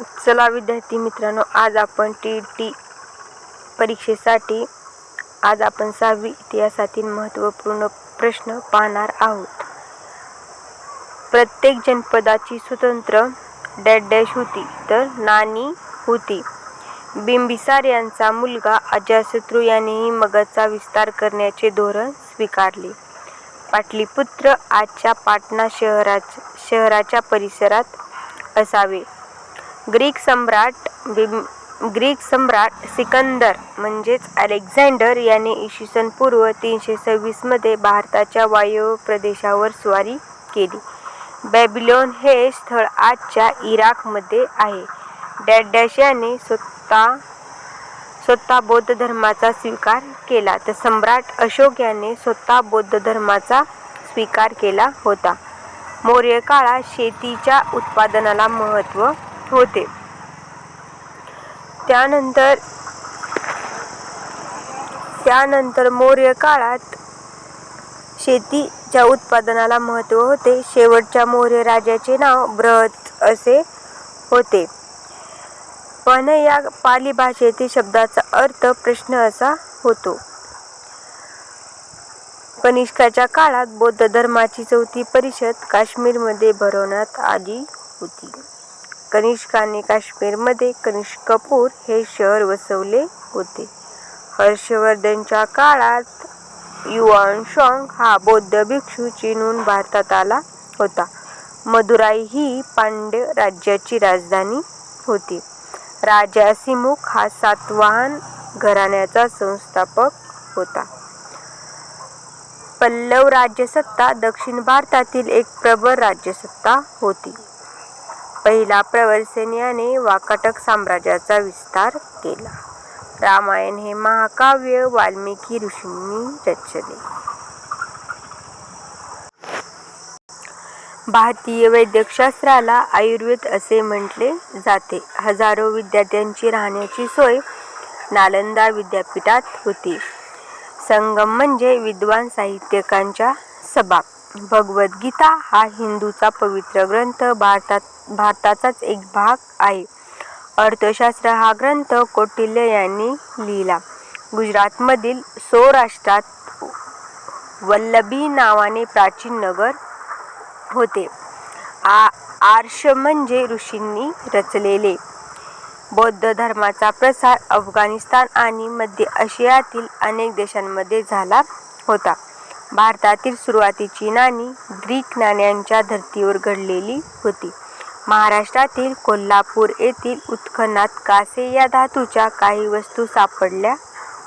चला विद्यार्थी मित्रांनो, आज आपण TET परीक्षेसाठी आज आपण 6वी इतिहासातील महत्त्वपूर्ण प्रश्न पाहणार आहोत. प्रत्येक जनपदाची स्वतंत्र डॅश डॅश होती, तर नाणी होती. बिंबिसार यांचा मुलगा अजातशत्रू यानेही मगधचा विस्तार करण्याचे धोरण स्वीकारले. पाटलीपुत्र आजच्या पाटणा शहराच्या परिसरात असावे. ग्रीक सम्राट सिकंदर म्हणजेच अलेक्झांडर याने इसवी पूर्व 326 मध्ये भारताच्या वायव्य प्रदेशावर स्वारी केली. बॅबिलोन हे स्थळ आजच्या इराकमध्ये आहे. डॅश डॅश याने स्वतः बौद्ध धर्माचा स्वीकार केला, तर सम्राट अशोक याने स्वतः बौद्ध धर्माचा स्वीकार केला होता. मौर्य काळात शेतीच्या उत्पादनाला महत्त्व होते. त्यानंतर मौर्य काळात शेतीच्या उत्पादनाला महत्त्व होते. शेवटच्या मौर्य राजाचे नाव बृहत असे होते. पण या पाली भाषेतील शब्दाचा अर्थ प्रश्न असा होतो. कनिष्काच्या काळात बौद्ध धर्माची 4थी परिषद काश्मीरमध्ये भरवण्यात आली होती. कनिष्काने काश्मीरमध्ये कनिष्कपूर हे शहर वसवले होते. हर्षवर्धनच्या काळात युआनशांग हा बौद्ध भिक्षू चीनहून भारतात आला होता. मदुराई ही पांड्य राज्याची राजधानी होती. राजा सिमुक हा सातवाहन घराण्याचा संस्थापक होता. पल्लव राज्यसत्ता दक्षिण भारतातील एक प्रबळ राज्यसत्ता होती. पहिला प्रवरसेन याने वाकाटक साम्राज्याचा विस्तार केला. रामायण हे महाकाव्य वाल्मिकी ऋषींनी रचले. भारतीय वैद्यकशास्त्राला आयुर्वेद असे म्हटले जाते. हजारो विद्यार्थ्यांची राहण्याची सोय नालंदा विद्यापीठात होती. संगम म्हणजे विद्वान साहित्यिकांच्या सभा. भगवद्गीता हा हिंदूंचा पवित्र ग्रंथ भारताचाच एक भाग आहे. अर्थशास्त्र हा ग्रंथ कौटिल्य यांनी लिहिला. गुजरातमधील सौराष्ट्रात वल्लभी नावाने प्राचीन नगर होते. आर्ष म्हणजे ऋषींनी रचलेले. बौद्ध धर्माचा प्रसार अफगाणिस्तान आणि मध्य आशियातील अनेक देशांमध्ये झाला होता. भारतातील सुरुवातीची नाणी ग्रीक नाण्यांच्या धर्तीवर घडलेली होती. महाराष्ट्रातील कोल्हापूर येथील उत्खननात कांस्य या धातूच्या काही वस्तू सापडल्या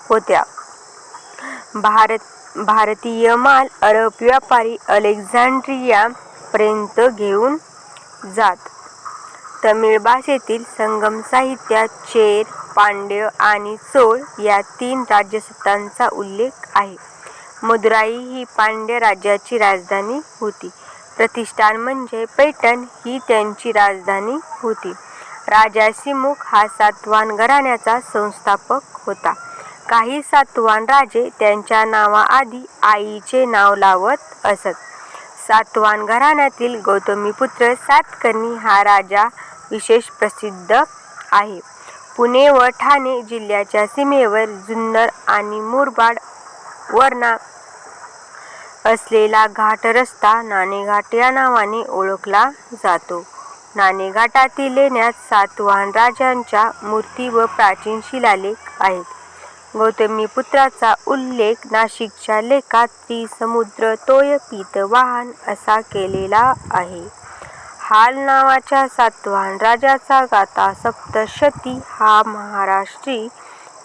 होत्या. भारतीय माल अरब व्यापारी अलेक्झांड्रिया पर्यंत घेऊन जात. तमिळ भाषेतील संगम साहित्यात चेर, पांड्य आणि चोळ या 3 राजसत्तांचा उल्लेख आहे. मदुराई ही पांड्य राज्याची राजधानी होती. प्रतिष्ठान म्हणजे पैठण ही त्यांची राजधानी होती. राजा सिमुक हा सातवाहन घराण्याचा संस्थापक होता. काही सातवाहन राजे त्यांच्या नावाआधी आईचे नाव लावत असत. सातवाहन घराण्यातील गौतमीपुत्र सातकर्णी हा राजा विशेष प्रसिद्ध आहे. पुणे व ठाणे जिल्ह्याच्या सीमेवर जुन्नर आणि मुरबाड वरना असलेला घाट रस्ता नाणेघाट या नावाने ओळखला जातो. नाणेघाटातील लेण्यात सातवाहन राजांच्या मूर्ती व प्राचीन शिलालेख आहेत. गौतमीपुत्राचा उल्लेख नाशिकच्या लेखात त्रिसमुद्र तोय पीतवाहन असा केलेला आहे. हाल नावाच्या सातवाहन राजाचा गाथा सप्तशती हा महाराष्ट्री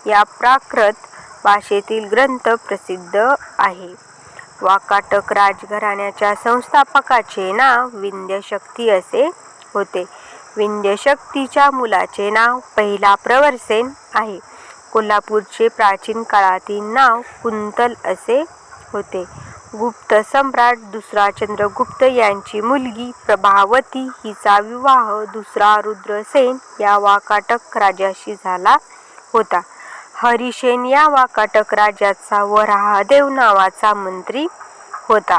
या प्राकृत भाषेतील ग्रंथ प्रसिद्ध आहे. वाकाटक राजघराण्याच्या संस्थापकाचे नाव विंध्यशक्ती असे होते. विंध्यशक्तीच्या मुलाचे नाव पहिला प्रवरसेन आहे. कोल्हापूरचे प्राचीन काळातील नाव कुंतल असे होते. गुप्त सम्राट दुसरा चंद्रगुप्त यांची मुलगी प्रभावती हिचा विवाह दुसरा रुद्रसेन या वाकाटक राजाशी झाला होता. हरिसेन या वाकाटक राजाचा वराहदेव नावाचा मंत्री होता.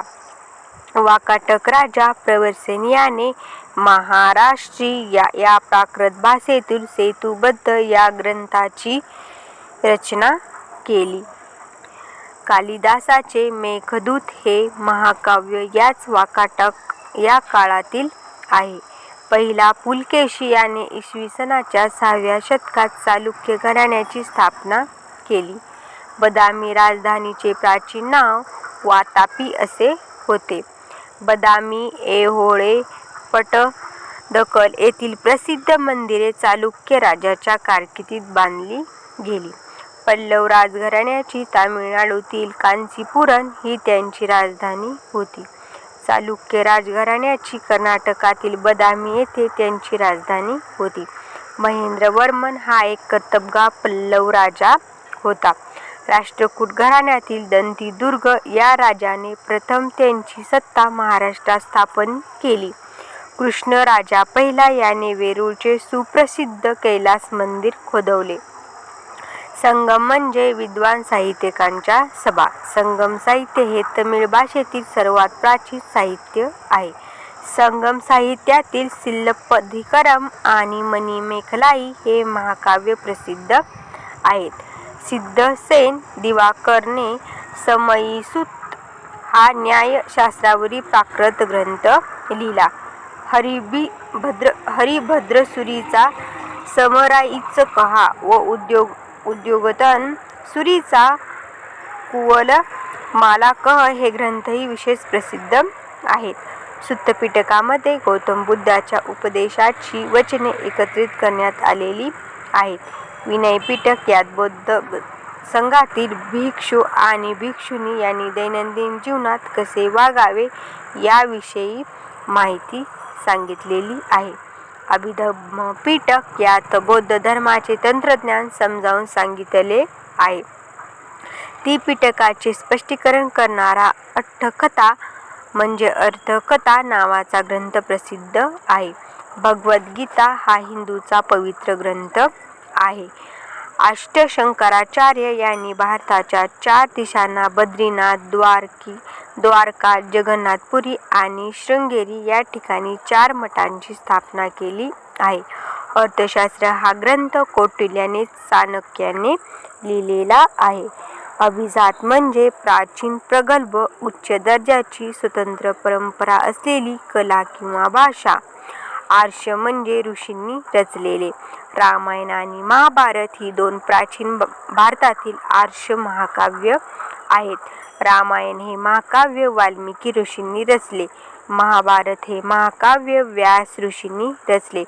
वाकाटक राजा प्रवरसेन याने महाराष्ट्रीय या प्राकृत भाषेतील सेतुबद्ध या ग्रंथाची रचना केली. कालिदासाचे मेघदूत हे महाकाव्य याच वाकाटक या काळातील आहे. पहिला पुलकेशी याने इसवी सनाच्या 6व्या शतकात चालुक्य घराण्याची स्थापना केली. बदामी राजधानीचे प्राचीन नाव वातापी असे होते. बदामी, ऐहोळे, पट्टदकल येथील प्रसिद्ध मंदिरे चालुक्य राजाच्या कारकिर्दीत बांधली गेली. पल्लव राजघराण्याची तामिळनाडूतील कांचीपुरम ही त्यांची राजधानी होती. चालुक्य राजघराण्याची कर्नाटकातील बदामी येथे त्यांची राजधानी होती. महेंद्रवर्मन हा एक कर्तबगार पल्लव राजा होता. राष्ट्रकूट घराण्यातील दंतीदुर्ग या राजाने प्रथम त्यांची सत्ता महाराष्ट्रात स्थापन केली. कृष्णराजा पहिला याने वेरूळचे सुप्रसिद्ध कैलास मंदिर खोदवले. संगम म्हणजे विद्वान साहित्यिकांच्या सभा. संगम साहित्य हे तमिळ भाषेतील सर्वात प्राचीन साहित्य आहे. संगम साहित्यातील सिलप्पदिकारम आणि मणिमेखलाई हे महाकाव्य प्रसिद्ध आहेत. सिद्धसेन दिवाकरने समयीसूत हा न्यायशास्त्रावरील प्राकृत ग्रंथ लिहिला. हरिभद्रसूरीचा समराईचकहा व उद्योगतन सूरीचा कुवलमालाकह हे ग्रंथही विशेष प्रसिद्ध आहेत. सुत्तपिटकामध्ये गौतम बुद्धाच्या उपदेशाची वचने एकत्रित करण्यात आलेली आहेत. विनयपिटक यात बौद्ध संघातील भिक्षू आणि भिक्षुणी यांनी दैनंदिन जीवनात कसे वागावे याविषयी माहिती सांगितलेली आहे. अभिधम्मपिटक यात बौद्ध धर्माचे तंत्रज्ञान समजावून सांगितले आहे. त्रिपिटकाचे स्पष्टीकरण करणारा अट्ठकथा म्हणजे अर्थकथा नावाचा ग्रंथ प्रसिद्ध आहे. भगवद्गीता हा हिंदूंचा पवित्र ग्रंथ आहे. अष्टशंकराचार्य यांनी भारताच्या 4 दिशांना बद्रीनाथ, द्वारका, जगन्नाथपुरी आणि शृंगेरी या ठिकाणी 4 मठांची स्थापना केली आहे. अर्थशास्त्र हा ग्रंथ कौटिल्याने चाणक्याने लिहिलेला आहे. अभिजात म्हणजे प्राचीन, प्रगल्भ, उच्च दर्जाची स्वतंत्र परंपरा असलेली कला किंवा भाषा. आर्ष म्हणजे ऋषींनी रचलेले. रामायण आणि महाभारत ही 2 प्राचीन भारतातील आर्ष महाकाव्य आहेत. रामायण हे महाकाव्य वाल्मिकी ऋषींनी रचले. महाभारत हे महाकाव्य व्यास ऋषींनी रचले.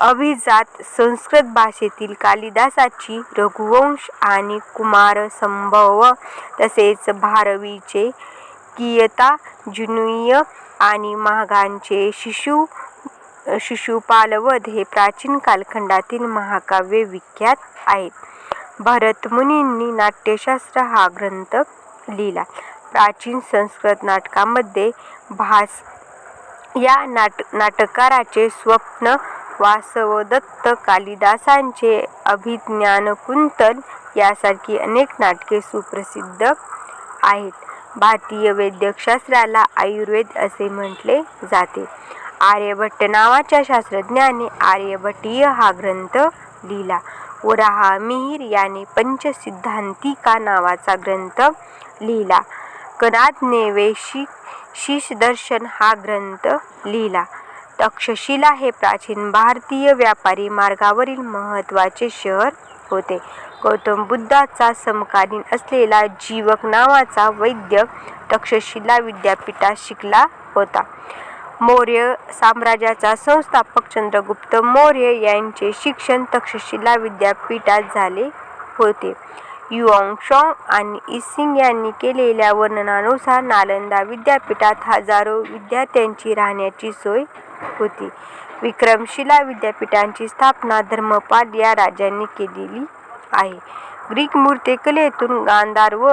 अभिजात संस्कृत भाषेतील कालिदासाची रघुवंश आणि कुमारसंभव तसेच भारवीचे कियतार्जुनीय आणि माघांचे शिशुपालवध हे प्राचीन कालखंडातील महाकाव्ये विख्यात आहेत. भरतमुनींनी नाट्यशास्त्र हा ग्रंथ लिहिला. प्राचीन संस्कृत नाटकामध्ये भास या नाटककाराचे स्वप्न, वासवदत्त, कालिदासांचे अभिज्ञानकुंतल यासारखी अनेक नाटके सुप्रसिद्ध आहेत. भारतीय वैद्यकशास्त्राला आयुर्वेद असे म्हटले जाते. आर्यभट्ट नावाच्या शास्त्रज्ञाने आर्यभट्टीय हा ग्रंथ लिहिला. वराहमिहिर याने पंचसिद्धांतिका नावाचा ग्रंथ लिहिला. कणादने वैशेषिकदर्शन हा ग्रंथ लिहिला. तक्षशिला हे प्राचीन भारतीय व्यापारी मार्गावरील महत्त्वाचे शहर होते. गौतम बुद्धाचा समकालीन असलेला जीवक नावाचा वैद्य तक्षशिला विद्यापीठात शिकला होता. मौर्य साम्राज्याचा संस्थापक चंद्रगुप्त मौर्य यांचे शिक्षण तक्षशिला विद्यापीठात झाले होते. युआंग आणि इसिंग यांनी केलेल्या वर्णनानुसार नालंदा विद्यापीठात हजारो विद्यार्थ्यांची राहण्याची सोय होती. विक्रमशिला विद्यापीठाची स्थापना धर्मपाल या राजांनी केलेली आहे. ग्रीक मूर्तिकलेतून गांधार व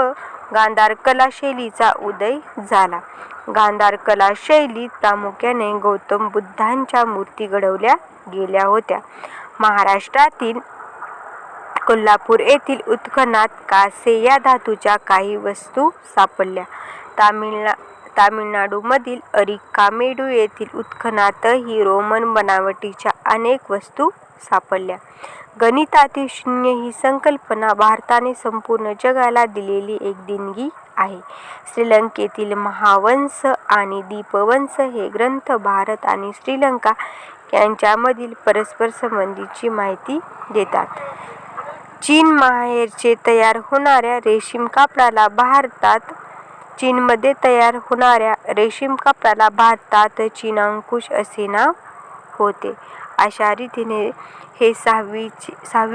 गांधार कला शैलीचा उदय झाला. गांधार कला शैलीत प्रामुख्याने गौतम बुद्धांच्या मूर्ती घडवल्या गेल्या होत्या. महाराष्ट्रातील कोल्हापूर येथील उत्खननात कांस्य या धातूच्या काही वस्तू सापडल्या. तामिळनाडूमधील अरिकामेडू येथील उत्खननातही रोमन बनावटीच्या अनेक वस्तू सापडल्या. गणितातील शून्य ही संकल्पना भारताने संपूर्ण जगाला दिलेली एक देणगी आहे. श्रीलंकेतील महावंश आणि दीपवंश हे ग्रंथ भारत आणि श्रीलंका यांच्यामधील परस्पर संबंधाची माहिती देतात. चीनमध्ये तयार होणाऱ्या रेशीम कापडाला भारतात चीनाकुश असे नाव होते. अशा रीतीने हे 6वी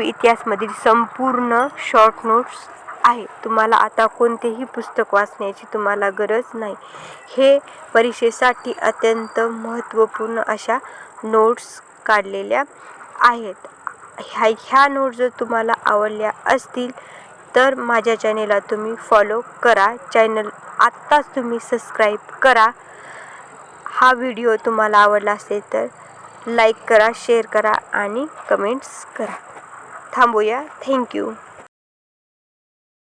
इतिहासामधील संपूर्ण शॉर्ट नोट्स आहे. तुम्हाला आता कोणतेही पुस्तक वाचण्याची तुम्हाला गरज नाही. हे परीक्षेसाठी अत्यंत महत्त्वपूर्ण अशा नोट्स काढलेल्या आहेत. ह्या नोट्स जर तुम्हाला आवडल्या असतील तर माझ्या चॅनेलला तुम्ही फॉलो करा. चॅनल आत्ताच तुम्ही सबस्क्राईब करा. हा व्हिडिओ तुम्हाला आवडला असेल तर लाईक करा, शेअर करा आणि कमेंट्स करा. थांबूया. थँक्यू.